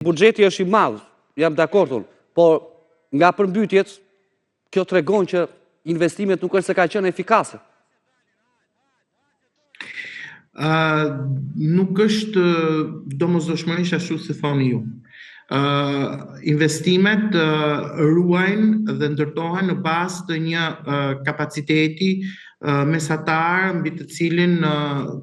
Buxheti është i madh, jam dakord, por nga përmbytjet, kjo tregon që investimet nuk është se ka qenë efikase. Nuk është domosdoshmërisht ashtu si thoni ju. Investimet ruajnë dhe ndërtohen në bazë të një kapaciteti mesatar mbi të cilin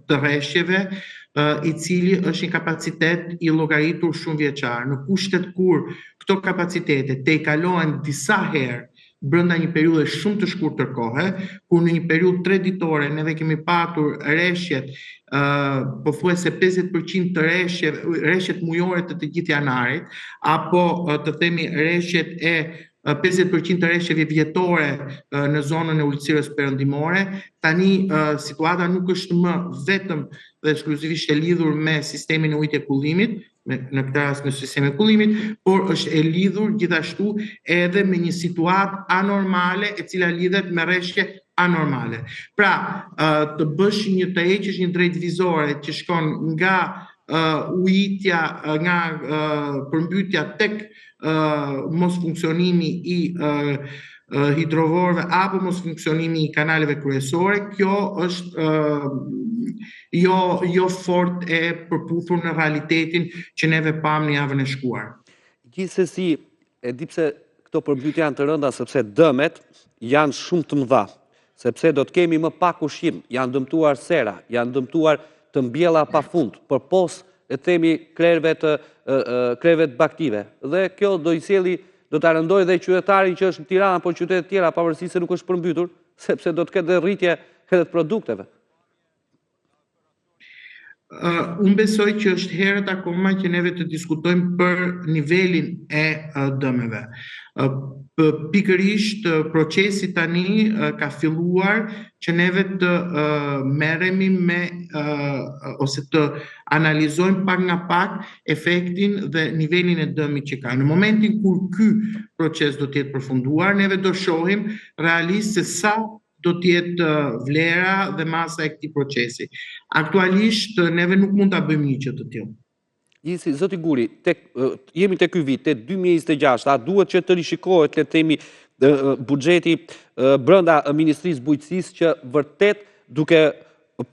të rreshjeve, i cili është një kapacitet i llogaritur shumë vjeçar. Në kushtet kur këto kapacitete te i kalohen disa herë brenda një periudhe shumë të shkurtër kohe, kur në një periudhë 3 ditore neve kemi patur rreshjet pothuajse 50% të rreshjet mujore të gjithë janarit, apo të themi rreshjet e 50% të rreshjeve vjetore në zonën e ulësirës perëndimore. Tani situata nuk është më vetëm dhe ekskluzivisht e lidhur me sistemin e ujit e kullimit, në këtë rast me sistemin e kullimit, por është e lidhur gjithashtu edhe me një situatë anormale e cila lidhet me rreshje anormale. Pra, të heqësh një drejtvizore që shkon nga ujitja, nga përmbytja tek mos funksionimi i hidrovorëve apo mos funksionimi i kanaleve kryesore, kjo është jo fort e përputhur në realitetin që neve pam në javën e shkuar. Gjithsesi, e di pse këto përmbytje janë të rënda sepse dëmet janë shumë të mëdha, sepse do të kemi më pak ushqim, janë dëmtuar sera, janë dëmtuar të mbjella pafund, përpos e themi krerëve të baktive. Dhe kjo do ta rëndojë dhe qytetarin që është në Tiranë apo qytete të tjera, pavarësisht se nuk është përmbytur, sepse do të ketë rritje edhe të produkteve. Unë besoj që është herët akoma që neve të diskutojmë për nivelin e dëmeve. Pikërisht procesi tani ka filluar që neve të merremi me ose të analizojmë pak nga pak efektin dhe nivelin e dëmit që ka. Në momentin kur ky proces do të jetë përfunduar, neve do shohim realisht se sa do t'jetë vlera dhe masa e këtij procesi. Aktualisht neve nuk mund ta bëjmë një gjë të tillë. Gjithsesi, zoti Guri, jemi te ky vit, te 2026, a duhet që të rishikohet, le të themi, buxheti brenda Ministrisë Bujqësisë që vërtet duke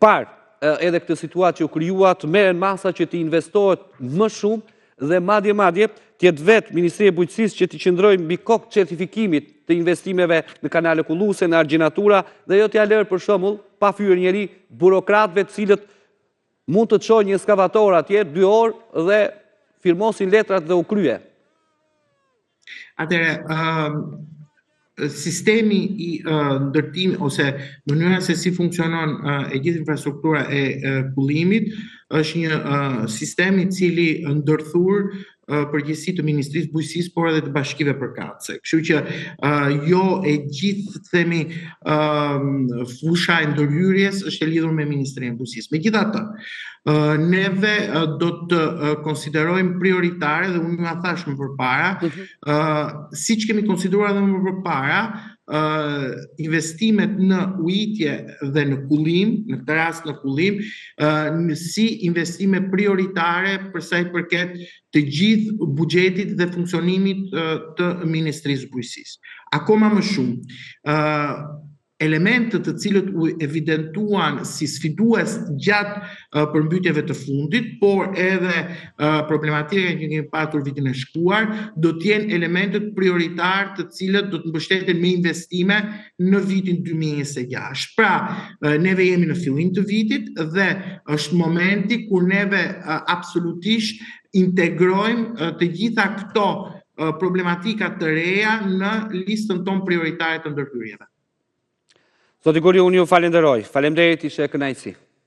parë edhe këtë situatë që u krijua të merren masa që të investohet më shumë dhe madje tjetë vetë Ministria e Bujqësisë që të qëndrojë mbi kokë certifikimit të investimeve në kanale kulluese, në argjinatura, dhe jo t'ja lërë për shembull pa fyer njëri burokratëve të cilët mund të çojnë një ekskavator atje 2 orë dhe firmosin letrat dhe u krye. Atëherë, sistemi i ndërtimit ose mënyra se si funksionon e gjithë infrastruktura e kullimit është një sistem i cili ndërthur përgjegjësi të Ministrisë Bujqësisë, por edhe të bashkive përkatëse. Kështu që jo e gjithë themi fusha e ndërhyrjes është e lidhur me Ministrinë e Bujqësisë. Megjithatë, neve do të konsiderojmë prioritare dhe unë ja thash më përpara, siç kemi konsideruar edhe më përpara, investimet në ujitje dhe në kullim, në këtë rast në kullim, si investime prioritare për sa i përket të gjithë buxhetit dhe funksionimit të Ministrisë Bujqësisë. Akoma më shumë, elementët të cilët u evidentuan si sfidues gjatë përmbytjeve të fundit, por edhe problematika që kemi patur vitin e shkuar, do të jenë elementët prioritar të cilët do të mbështeten me investime në vitin 2026. Pra, neve jemi në fillim të vitit dhe është momenti kur neve absolutisht integrojmë të gjitha këto problematika të reja në listën tonë prioritare të ndërhyrjeve. Zoti Guri, unë ju falenderoj. Faleminderit, ishte kënaqësi.